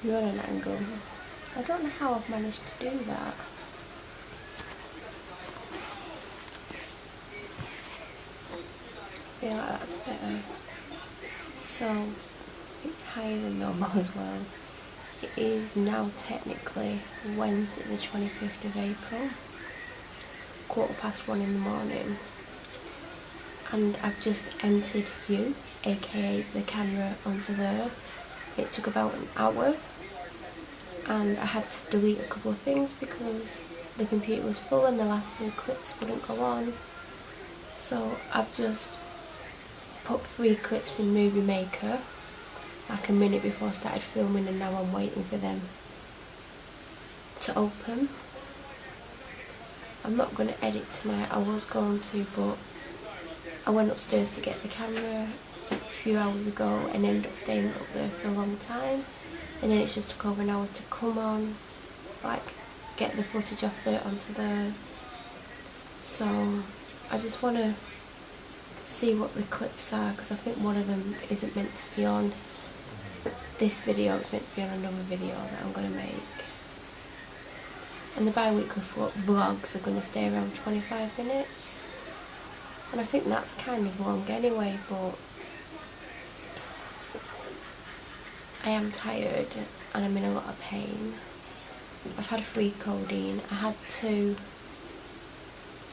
You're on an angle. I don't know how I've managed to do that. I feel like that's better. So, it's higher than normal as well. It is now technically Wednesday the 25th of April, 1:15 in the morning, and I've just emptied you, aka the camera, onto there. It took about an hour, and I had to delete a couple of things because the computer was full and the last 2 clips wouldn't go on. So I've just put 3 clips in Movie Maker like a minute before I started filming, and now I'm waiting for them to open. I'm not going to edit tonight. I was going to, but I went upstairs to get the camera a few hours ago and ended up staying up there for a long time, and then it just took over an hour to come on, like get the footage off there onto there. So I just want to see what the clips are, because I think one of them isn't meant to be on this video, it's meant to be on another video that I'm going to make. And the bi-weekly vlogs are going to stay around 25 minutes. And I think that's kind of long anyway, but I am tired and I'm in a lot of pain. I've had 3 codeine. I had 2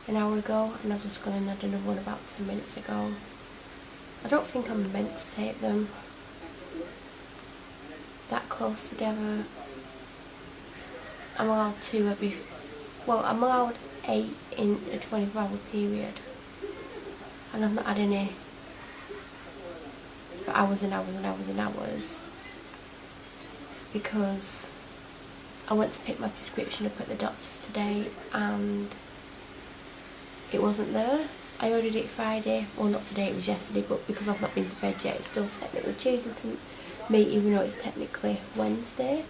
an hour ago, and I've just gone and had another one about 10 minutes ago. I don't think I'm meant to take them that close together. I'm allowed 2 every, well, I'm allowed 8 in a 24-hour period, and I've not had any for hours and hours and hours and hours, because I went to pick my prescription up at the doctor's today and it wasn't there. I ordered it Friday, well not today, it was yesterday, but because I've not been to bed yet, it's still technically Tuesday to me, even though it's technically Wednesday.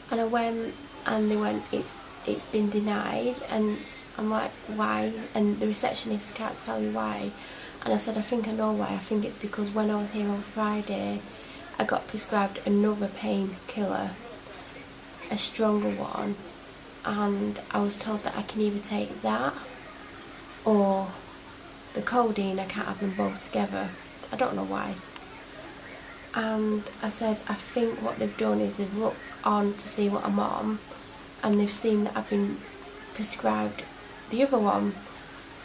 And I went and they went, it's been denied, and I'm like, why? And the receptionist can't tell you why. And I said, I think I know why. I think it's because when I was here on Friday, I got prescribed another painkiller, a stronger one, and I was told that I can either take that or the codeine. I can't have them both together. I don't know why. And I said, I think what they've done is they've looked on to see what I'm on, and they've seen that I've been prescribed the other one,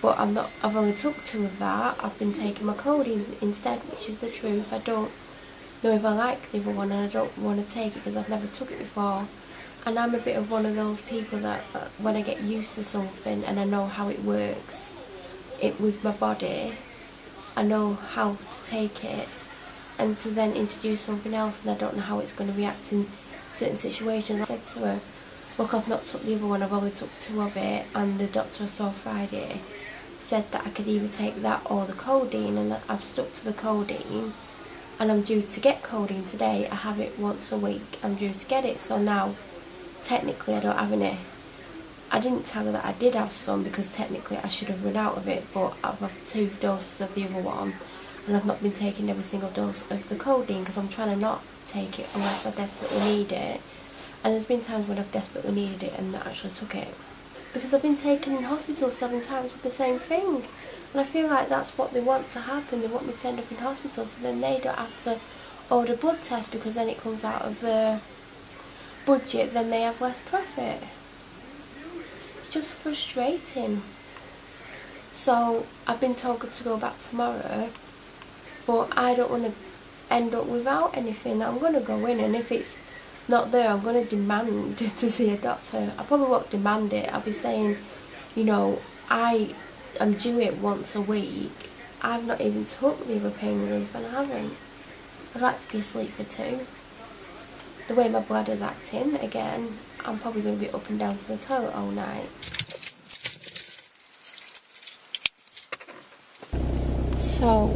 but I've only took 2 of that. I've been taking my codeine instead, which is the truth. I don't know if I like the other one, and I don't want to take it because I've never took it before. And I'm a bit of one of those people that when I get used to something and I know how it works with my body, I know how to take it, and to then introduce something else and I don't know how it's going to react in certain situations. I said to her, look, I've not took the other one, I've only took 2 of it, and the doctor I saw Friday said that I could either take that or the codeine, and I've stuck to the codeine, and I'm due to get codeine today. I have it once a week, I'm due to get it, so now technically I don't have any. I didn't tell her that I did have some because technically I should have run out of it, but I've had 2 doses of the other one, and I've not been taking every single dose of the codeine because I'm trying to not take it unless I desperately need it. And there's been times when I've desperately needed it and not actually took it, because I've been taken in hospital 7 times with the same thing, and I feel like that's what they want to happen. They want me to end up in hospital so then they don't have to order blood tests, because then it comes out of the budget, then they have less profit. It's just frustrating. So I've been told to go back tomorrow, but I don't want to end up without anything. I'm going to go in, and if it's not there, I'm going to demand to see a doctor. I probably won't demand it. I'll be saying, you know, I am due it once a week. I've not even took the other pain relief, and I haven't. I'd like to be asleep for 2. The way my bladder's acting, again, I'm probably going to be up and down to the toilet all night. So,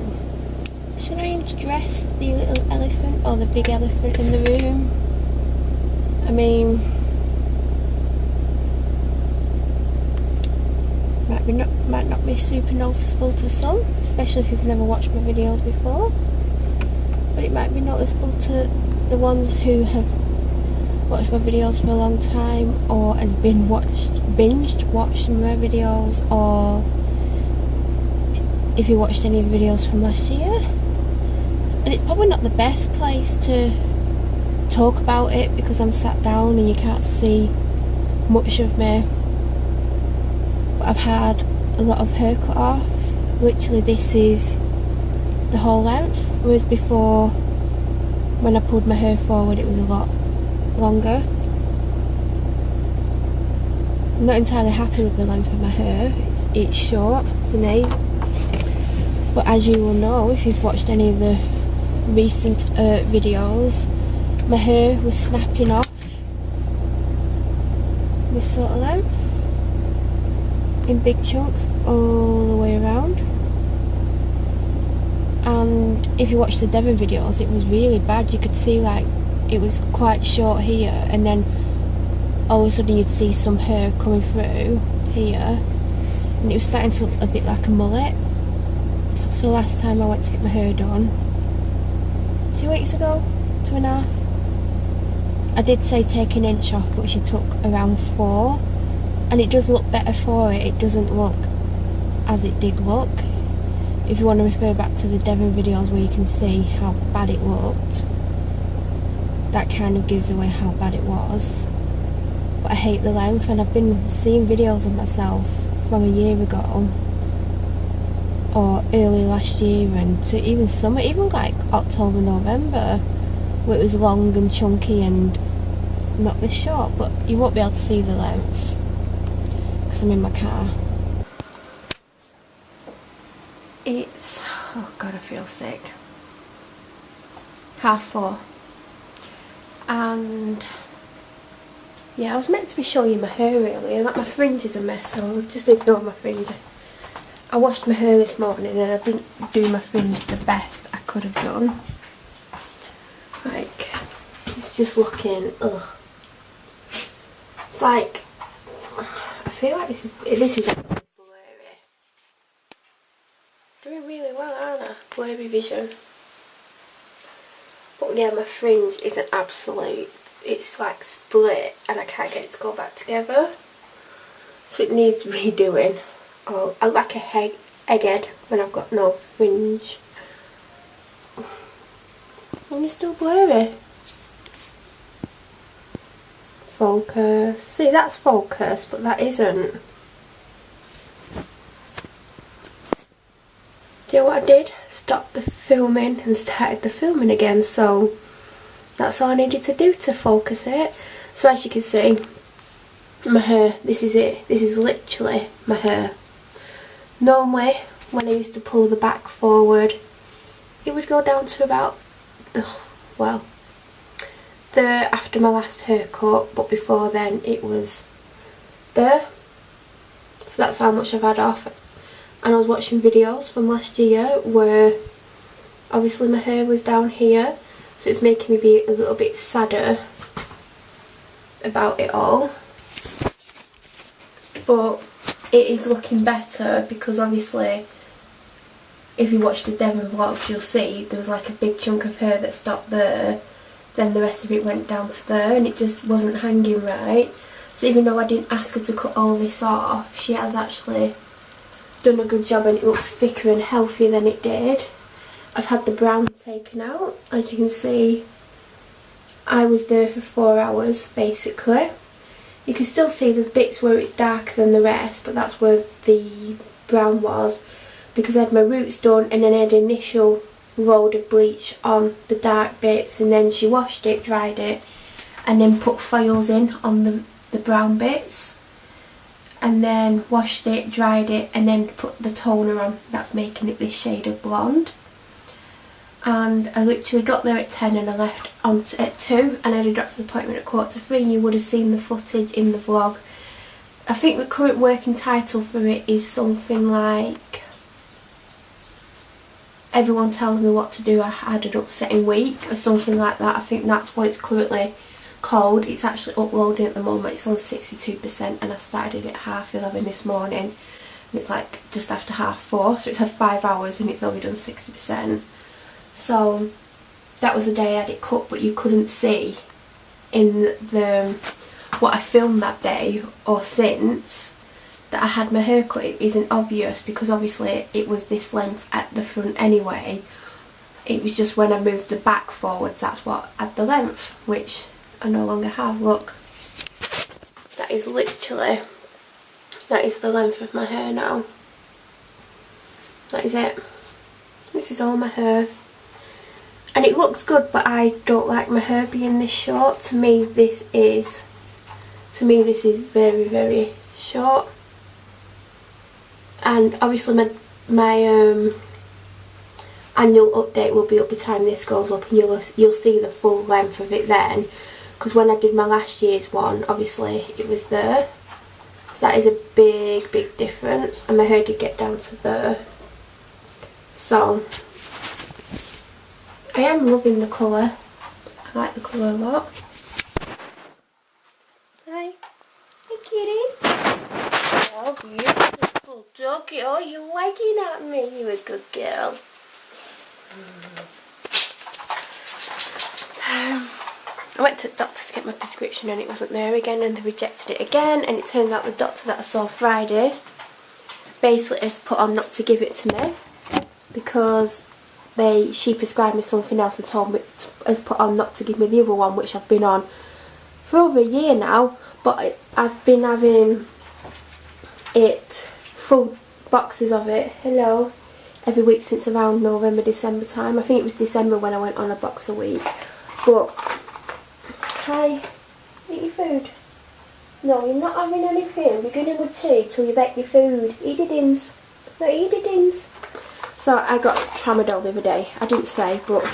should I address the little elephant or the big elephant in the room? I mean, might not be super noticeable to some, especially if you've never watched my videos before, but it might be noticeable to the ones who have watched my videos for a long time, or has binged watched some of my videos, or if you watched any of the videos from last year. And it's probably not the best place to talk about it because I'm sat down and you can't see much of me. But I've had a lot of hair cut off. Literally this is the whole length, whereas before when I pulled my hair forward it was a lot longer. I'm not entirely happy with the length of my hair. It's short for me, but as you will know if you've watched any of the recent videos, my hair was snapping off this sort of length in big chunks all the way around. And if you watch the Devon videos, it was really bad. You could see like it was quite short here, and then all of a sudden you'd see some hair coming through here, and it was starting to look a bit like a mullet. So last time I went to get my hair done, 2 weeks ago, 2.5, I did say take an inch off, but she took around 4, and it does look better for it. It doesn't look as it did look. If you want to refer back to the Devon videos where you can see how bad it looked, that kind of gives away how bad it was. But I hate the length, and I've been seeing videos of myself from a year ago or early last year, and to even summer, even like October, November, where it was long and chunky and not this short. But you won't be able to see the length because I'm in my car. It's, oh god, I feel sick, 4:30, and yeah, I was meant to be showing you my hair earlier. Like, my fringe is a mess, so I'll just ignore my fringe. I washed my hair this morning and I didn't do my fringe the best I could have done. Like, it's just looking, ugh. It's like, I feel like this is blurry. Doing really well, aren't I? Blurry vision. But yeah, my fringe is an absolute, it's like split and I can't get it to go back together. So it needs redoing. Oh, I look like a egghead when I've got no fringe. And it's still blurry. Focus. See, that's focus, but that isn't. Do you know what I did? Stopped the filming and started the filming again, so that's all I needed to do to focus it. So as you can see, my hair, this is it. This is literally my hair. Normally, when I used to pull the back forward, it would go down to about, well, there after my last haircut, but before then it was there. So that's how much I've had off. And I was watching videos from last year where obviously my hair was down here, so it's making me be a little bit sadder about it all. But it is looking better because obviously if you watch the Devon vlogs you'll see there was like a big chunk of hair that stopped there, then the rest of it went down to there and it just wasn't hanging right. So even though I didn't ask her to cut all this off, she has actually done a good job and it looks thicker and healthier than it did. I've had the brown taken out. As you can see, I was there for 4 hours basically. You can still see there's bits where it's darker than the rest, but that's where the brown was because I had my roots done and then I had an initial load of bleach on the dark bits, and then she washed it, dried it, and then put foils in on the brown bits, and then washed it, dried it, and then put the toner on. That's making it this shade of blonde. And I literally got there at 10 and I left at 2, and I had a doctor's appointment at 2:45, and you would have seen the footage in the vlog. I think the current working title for it is something like Everyone Tells Me What to Do, I Had an Upsetting Week, or something like that. I think that's what it's currently called. It's actually uploading at the moment. It's on 62% and I started it at 11:30 this morning, and it's like just after 4:30, so it's had 5 hours and it's only done 60%. So that was the day I had it cut, but you couldn't see in the what I filmed that day or since that I had my hair cut, it isn't obvious because obviously it was this length at the front anyway. It was just when I moved the back forwards that's what had the length, which I no longer have. Look, that is literally, that is the length of my hair now. That is it. This is all my hair. And it looks good, but I don't like my hair being this short. To me this is very, very short. And obviously my annual update will be up by the time this goes up, and you'll see the full length of it then. Because when I did my last year's one, obviously it was there. So that is a big, big difference. And my hair did get down to there. So I am loving the colour. I like the colour a lot. Hi. Hey kitties. Oh, beautiful doggy. Oh, you're wagging at me. You're a good girl. I went to the doctor to get my prescription and it wasn't there again, and they rejected it again, and it turns out the doctor that I saw Friday basically has put on not to give it to me because she prescribed me something else and told me, has put on not to give me the other one, which I've been on for over a year now, but I've been having it, full boxes of it, hello, every week since around November, December time. I think it was December when I went on a box a week. But, hi, eat your food. No, you're not having anything. We're going to go tea till you've ate your food. Eat your dins. No, eat your dins. So I got tramadol the other day. I didn't say, but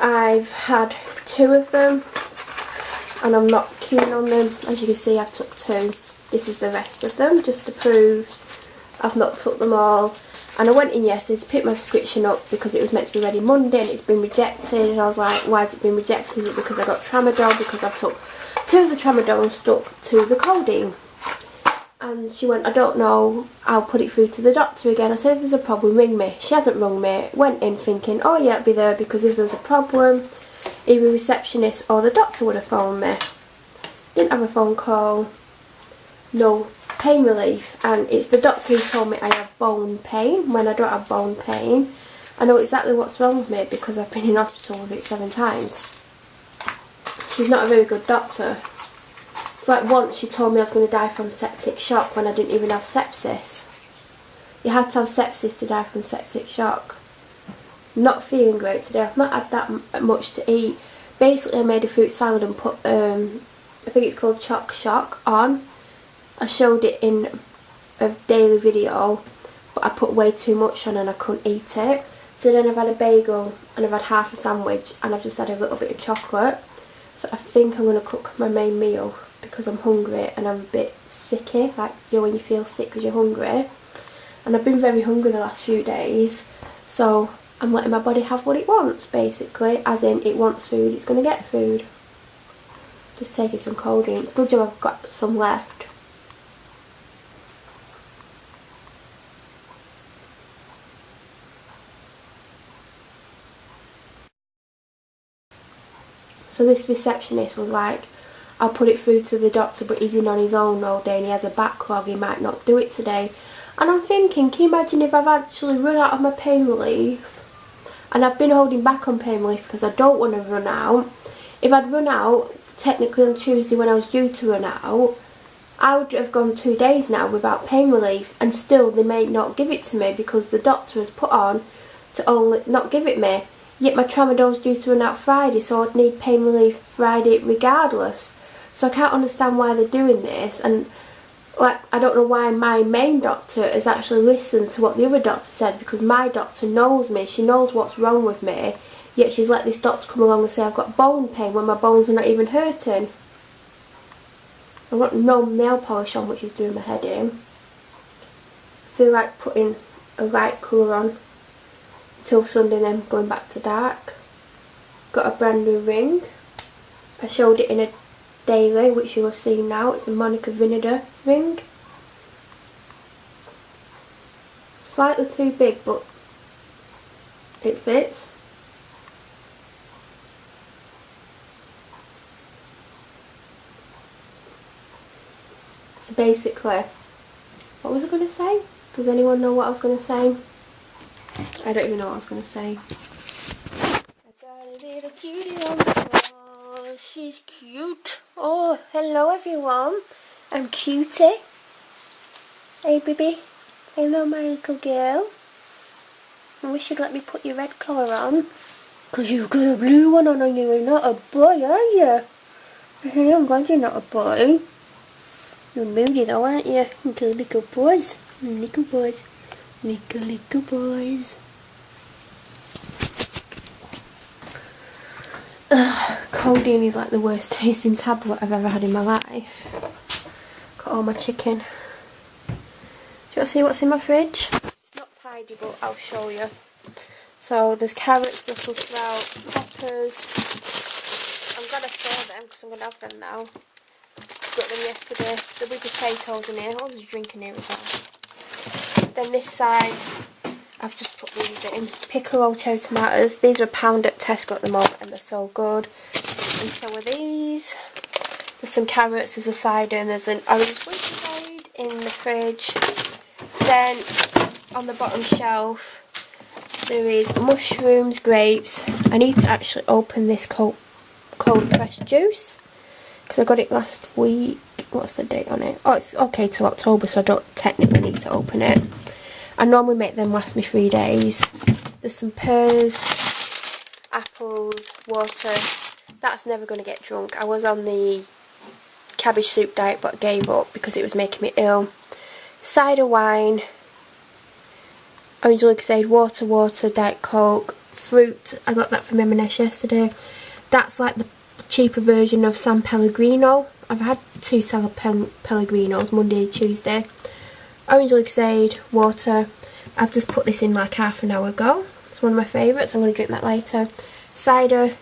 I've had 2 of them and I'm not keen on them. As you can see, I've took 2. This is the rest of them, just to prove I've not took them all. And I went in yesterday to pick my prescription up because it was meant to be ready Monday and it's been rejected. And I was like, why has it been rejected? Is it because I got tramadol? Because I've took 2 of the tramadol and stuck to the codeine. And she went, I don't know, I'll put it through to the doctor again. I said, if there's a problem, ring me. She hasn't rung me. Went in thinking, oh yeah, it'll be there, because if there was a problem, either a receptionist or the doctor would have phoned me. Didn't have a phone call. No pain relief, and it's the doctor who told me I have bone pain when I don't have bone pain. I know exactly what's wrong with me because I've been in hospital with it 7 times. She's not a very good doctor. It's like once she told me I was going to die from septic shock when I didn't even have sepsis. You have to have sepsis to die from septic shock. Not feeling great today. I've not had that much to eat. Basically I made a fruit salad and put I think it's called Choc Shock on. I showed it in a daily video, but I put way too much on and I couldn't eat it. So then I've had a bagel and I've had half a sandwich and I've just had a little bit of chocolate. So I think I'm going to cook my main meal because I'm hungry and I'm a bit sicky, like you know when you feel sick because you're hungry. And I've been very hungry the last few days, so I'm letting my body have what it wants basically, as in it wants food, it's going to get food. Just taking some codeine. It's a good job I've got some left. So this receptionist was like, I'll put it through to the doctor, but he's in on his own all day and he has a backlog, he might not do it today. And I'm thinking, can you imagine if I've actually run out of my pain relief? And I've been holding back on pain relief because I don't want to run out. If I'd run out, technically on Tuesday when I was due to run out, I would have gone 2 days now without pain relief, and still they may not give it to me because the doctor has put on to only not give it me. Yet my tramadol's due to run out Friday, so I'd need pain relief Friday regardless. So I can't understand why they're doing this, and like I don't know why my main doctor has actually listened to what the other doctor said, because my doctor knows me, she knows what's wrong with me, yet she's let this doctor come along and say I've got bone pain when my bones are not even hurting. I've got no nail polish on, which is doing my head in. I feel like putting a light colour on till Sunday and then going back to dark. Got a brand new ring. I showed it in a daily, which you'll have seen now. It's a Monica Vinader ring. Slightly too big, but it fits. So basically, what was I going to say? Does anyone know what I was going to say? I don't even know what I was going to say. I got a little cutie on the floor. She's cute. Oh, hello everyone. I'm Cutie. Hey baby. Hello my little girl. I wish you'd let me put your red collar on. Because you've got a blue one on and you're not a boy, are you? Hey, I'm glad you're not a boy. You're moody though, aren't you? Little boys. Little boys. Little boys. Codeine is like the worst tasting tablet I've ever had in my life. Got all my chicken. Do you want to see what's in my fridge? It's not tidy, but I'll show you. So there's carrots, Brussels sprouts, peppers. I'm glad I saw them because I'm going to have them now. Got them yesterday. There'll be potatoes in here. Oh, there's a drink in here as well. Then this side, I've just put these in. Piccolo cherry tomatoes. These are £1 at Tesco at the moment and they're so good. And so are these. There's some carrots, there's a cider, and there's an orange lemonade in the fridge. Then on the bottom shelf there is mushrooms, grapes. I need to actually open this cold pressed juice because I got it last week. What's the date on it? Oh, it's okay till October, so I don't technically need to open it. I normally make them last me 3 days. There's some pears, apples, water. That's never going to get drunk. I was on the cabbage soup diet but gave up because it was making me ill. Cider, wine, orange Lucozade, water, Diet Coke, fruit. I got that from M&S yesterday. That's like the cheaper version of San Pellegrino. I've had 2 San Pellegrinos, Monday, Tuesday. Orange Lucozade, water. I've just put this in like half an hour ago. It's one of my favourites. I'm going to drink that later. Cider,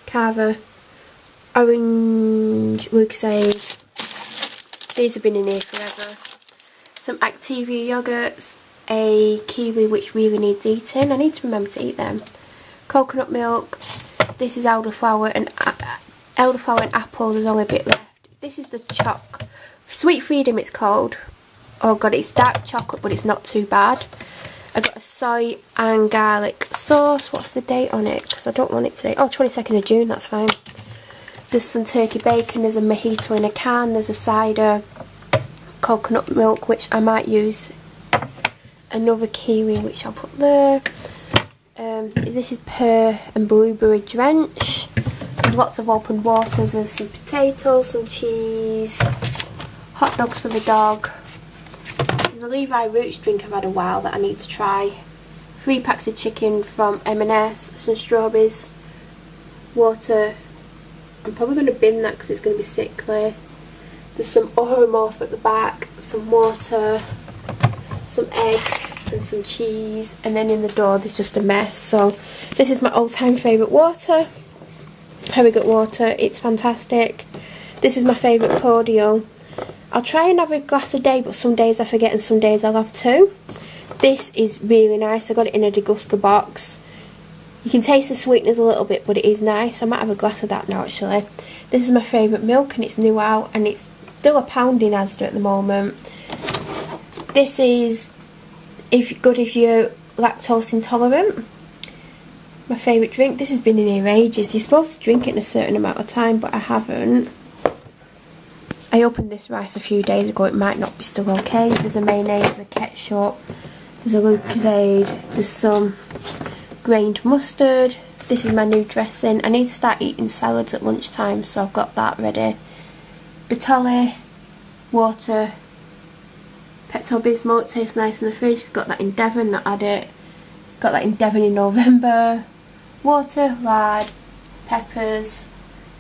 Carver, orange Lucozade. These have been in here forever. Some Activia yogurts, a kiwi which really needs eating. I need to remember to eat them. Coconut milk. This is elderflower and apple. There's only a bit left. This is the choc. Sweet Freedom it's called. Oh god, it's dark chocolate but it's not too bad. I got a soy and garlic sauce. What's the date on it? Because I don't want it today. Oh, 22nd of June, that's fine. There's some turkey bacon, there's a mojito in a can, there's a cider, coconut milk which I might use, another kiwi which I'll put there. This is pear and blueberry drench. There's lots of open waters, there's some potatoes, some cheese, hot dogs for the dog. There's a Levi Roots drink I've had a while that I need to try. 3 packs of chicken from M&S, some strawberries, water. I'm probably going to bin that because it's going to be sickly. There's some Oromorph at the back, some water, some eggs and some cheese, and then in the door there's just a mess. So this is my all-time favourite water, Harrogate water. It's fantastic. This is my favourite cordial. I'll try and have a glass a day, but some days I forget and some days I'll have 2. This is really nice. I got it in a deguster box. You can taste the sweetness a little bit, but it is nice. I might have a glass of that now actually. This is my favourite milk and it's new out and it's still £1 in Asda at the moment. This is good if you're lactose intolerant. My favourite drink. This has been in here ages. You're supposed to drink it in a certain amount of time, but I haven't. I opened this rice a few days ago. It might not be still okay. There's a mayonnaise, there's a ketchup, there's a Lucozade, there's some grained mustard. This is my new dressing. I need to start eating salads at lunchtime, so I've got that ready. Bertolli, water, Pepto-Bismol. It tastes nice in the fridge. Got that in Devon, not had it. Got that in Devon in November. Water, lard, peppers,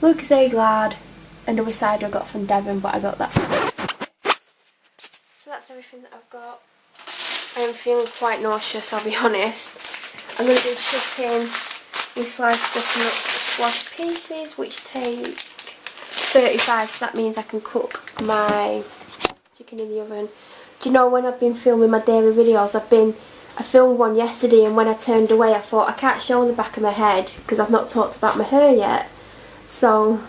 Lucozade, lard, and a cider I got from Devon, but I got that. So that's everything that I've got. I am feeling quite nauseous, I'll be honest. I'm going to do chicken with sliced butternut squash pieces, which take 35, so that means I can cook my chicken in the oven. Do you know, when I've been filming my daily videos, I filmed one yesterday, and when I turned away I thought I can't show the back of my head because I've not talked about my hair yet. So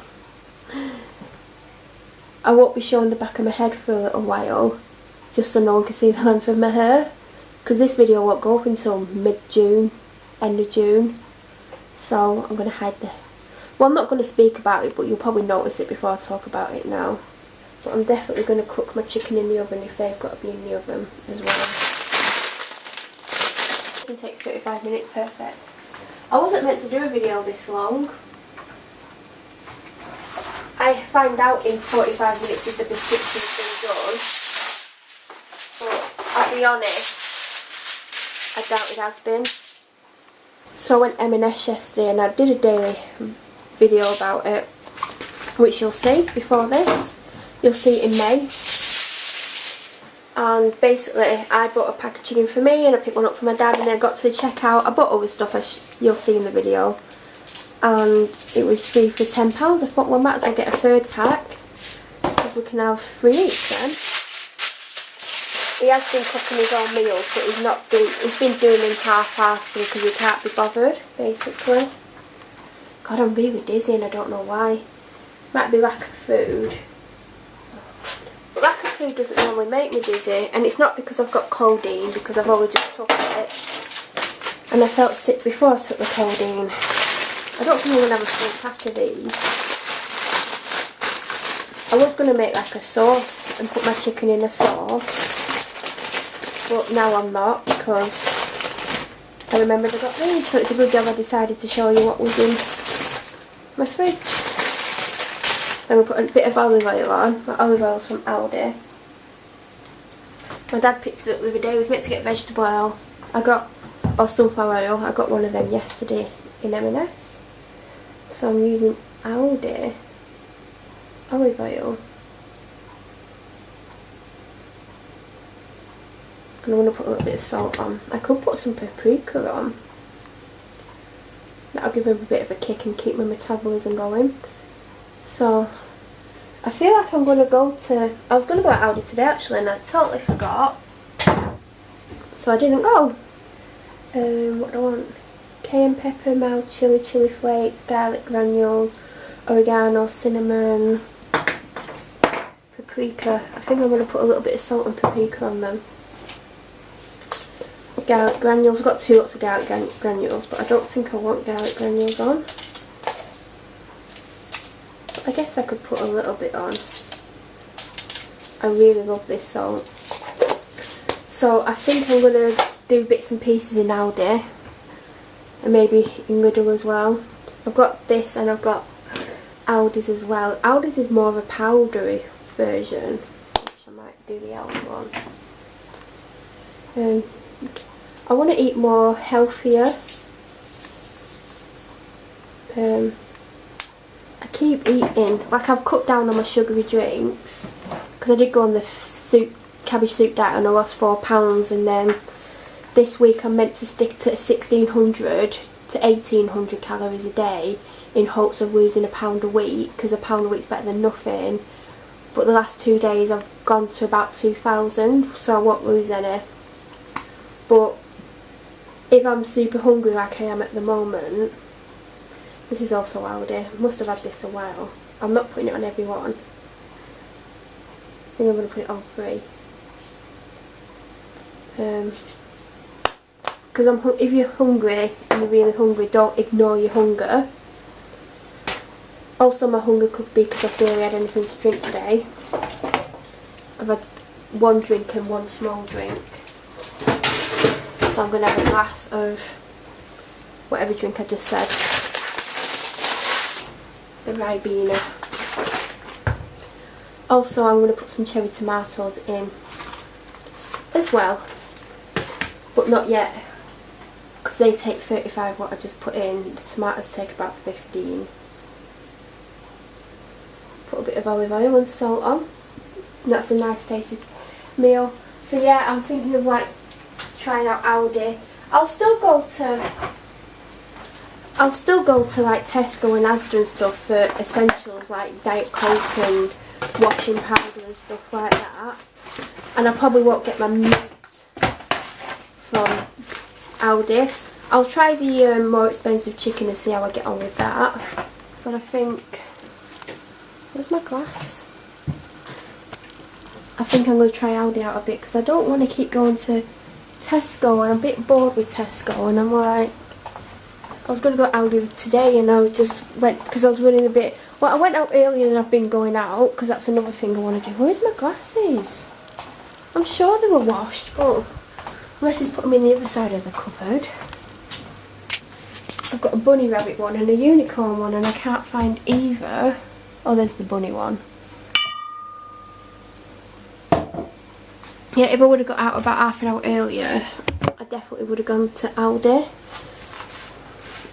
I won't be showing the back of my head for a little while, just so no one can see the length of my hair, because this video won't go up until mid-June, end of June. So I'm going to hide the... Well, I'm not going to speak about it, but you'll probably notice it before I talk about it now. But I'm definitely going to cook my chicken in the oven if they've got to be in the oven as well. It takes 35 minutes, perfect. I wasn't meant to do a video this long. I find out in 45 minutes if the biscuits have been done. But I'll be honest, I doubt it has been. So I went M&S yesterday and I did a daily video about it, which you'll see before this. You'll see it in May. And basically I bought a pack of chicken for me and I picked one up for my dad, and then I got to the checkout. I bought other stuff as you'll see in the video, and it was 3 for £10. I thought, well, I might as well get a third pack because we can have 3 each then. He has been cooking his own meals, but he's been doing them half-heartedly because he can't be bothered, basically. God, I'm really dizzy and I don't know why. Might be lack of food. But lack of food doesn't normally make me dizzy, and it's not because I've got codeine, because I've only just took it. And I felt sick before I took the codeine. I don't think I'm going to have a full pack of these. I was going to make like a sauce and put my chicken in a sauce. But now I'm not, because I remembered I got these, so it's a good job I decided to show you what was in my fridge. I'm going to put a bit of olive oil on. My olive oil is from Aldi. My dad picked it up the other day. He was meant to get vegetable oil. Or sunflower oil. I got one of them yesterday in M&S. So I'm using Aldi olive oil. And I'm going to put a little bit of salt on. I could put some paprika on. That'll give him a bit of a kick and keep my metabolism going. So, I feel like I'm going to go to... I was going to go to Aldi today actually, and I totally forgot. So I didn't go. What do I want? Cayenne pepper, mild chili flakes, garlic granules, oregano, cinnamon, paprika. I think I'm going to put a little bit of salt and paprika on them. Garlic granules. I've got 2 lots of garlic granules, but I don't think I want garlic granules on. But I guess I could put a little bit on. I really love this salt. So I think I'm going to do bits and pieces in Aldi, and maybe in Lidl as well. I've got this and I've got Aldi's as well. Aldi's is more of a powdery version, which I might do the Aldi one. I want to eat more healthier. I keep eating, like I've cut down on my sugary drinks, because I did go on the cabbage soup diet and I lost £4, and then this week I'm meant to stick to 1600 to 1800 calories a day in hopes of losing £1 a week, because £1 a week's better than nothing. But the last 2 days I've gone to about 2000, so I won't lose any. But if I'm super hungry like I am at the moment, this is also Aldi. Must have had this a while. I'm not putting it on every one. I think I'm going to put it on 3. Because if you're hungry and you're really hungry, don't ignore your hunger. Also, my hunger could be because I've barely had anything to drink today. I've had 1 drink and 1 small drink. So I'm going to have a glass of whatever drink I just said. The Ribena. Also, I'm going to put some cherry tomatoes in as well. But not yet, because they take 35 what I just put in. The tomatoes take about 15. Put a bit of olive oil and salt on. And that's a nice tasty meal. So yeah, I'm thinking of like trying out Aldi. I'll still go to like Tesco and Asda and stuff for essentials like Diet Coke and washing powder and stuff like that. And I probably won't get my meat from Aldi. I'll try the more expensive chicken and see how I get on with that. But I think... Where's my glass? I think I'm going to try Aldi out a bit because I don't want to keep going to Tesco, and I'm a bit bored with Tesco, and I'm like, I was going to go Aldi today and I just went, because I was running a bit, well I went out earlier than I've been going out because that's another thing I want to do. Where's my glasses? I'm sure they were washed, but unless he's put them in the other side of the cupboard. I've got a bunny rabbit one and a unicorn one and I can't find either. Oh, there's the bunny one. Yeah, if I would have got out about half an hour earlier, I definitely would have gone to Aldi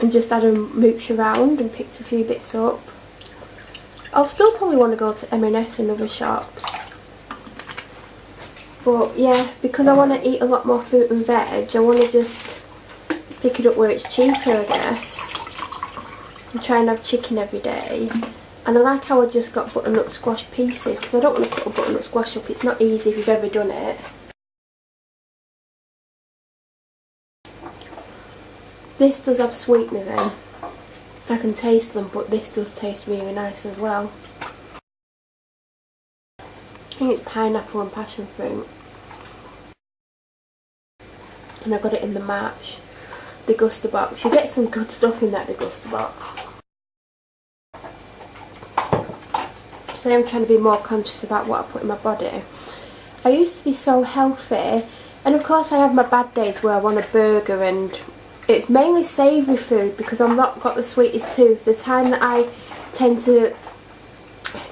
and just had a mooch around and picked a few bits up. I'll still probably want to go to M&S and other shops. But yeah, because I want to eat a lot more fruit and veg, I want to just pick it up where it's cheaper, I guess. And try and have chicken every day. And I like how I just got butternut squash pieces, because I don't want to cut a butternut squash up. It's not easy if you've ever done it. This does have sweeteners in. I can taste them, but this does taste really nice as well. I think it's pineapple and passion fruit. And I got it in the March deguster box. You get some good stuff in that deguster box. So I'm trying to be more conscious about what I put in my body. I used to be so healthy, and of course I have my bad days where I want a burger, and it's mainly savoury food because I've not got the sweetest tooth. The time that I tend to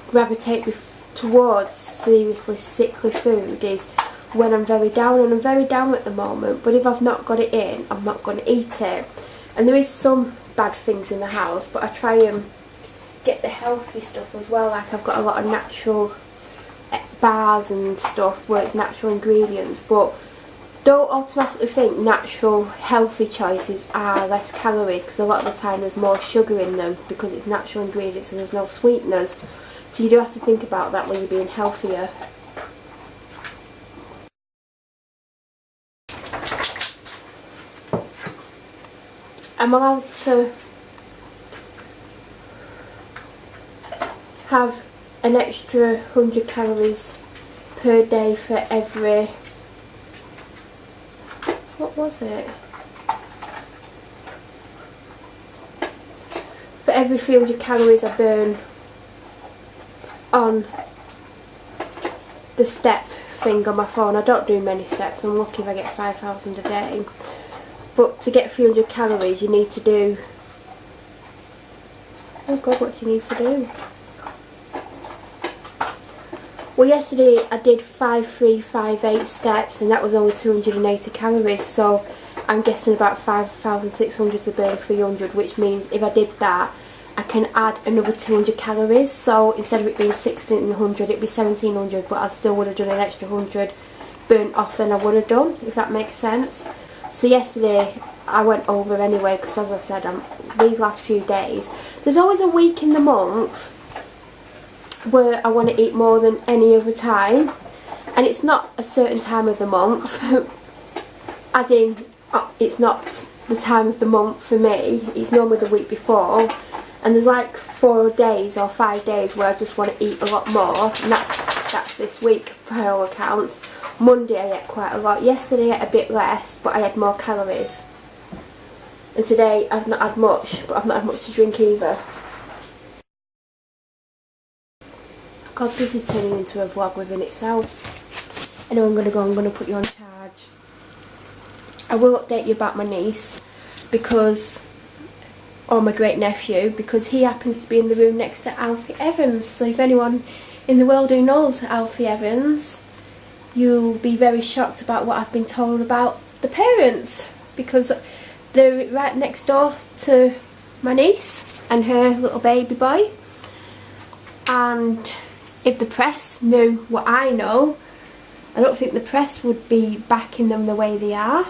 gravitate towards seriously sickly food is when I'm very down, and I'm very down at the moment, but if I've not got it in, I'm not going to eat it. And there is some bad things in the house, but I try and get the healthy stuff as well. Like I've got a lot of natural bars and stuff where it's natural ingredients, but don't automatically think natural healthy choices are less calories, because a lot of the time there's more sugar in them because it's natural ingredients and there's no sweeteners. So you do have to think about that when you're being healthier. I'm allowed to have an extra 100 calories per day for every, what was it? For every 300 calories I burn on the step thing on my phone. I don't do many steps, I'm lucky if I get 5,000 a day. But to get 300 calories you need to do, oh god, what do you need to do? Well, yesterday I did 5,358 steps and that was only 280 calories, so I'm guessing about 5,600 to burn 300, which means if I did that I can add another 200 calories, so instead of it being 1,600 it'd be 1,700, but I still would have done an extra 100 burnt off than I would have done, if that makes sense. So yesterday I went over anyway, because as I said, these last few days, there's always a week in the month where I want to eat more than any other time, and it's not a certain time of the month as in it's not the time of the month for me, it's normally the week before, and there's like 4 days or 5 days where I just want to eat a lot more, and that's this week by all accounts. Monday I ate quite a lot, yesterday I ate a bit less but I had more calories, and today I've not had much, but I've not had much to drink either. God, this is turning into a vlog within itself. Anyway, I'm going to put you on charge. I will update you about my niece, because, or my great nephew, because he happens to be in the room next to Alfie Evans. So if anyone in the world who knows Alfie Evans, you'll be very shocked about what I've been told about the parents, because they're right next door to my niece and her little baby boy. And if the press knew what I know, I don't think the press would be backing them the way they are.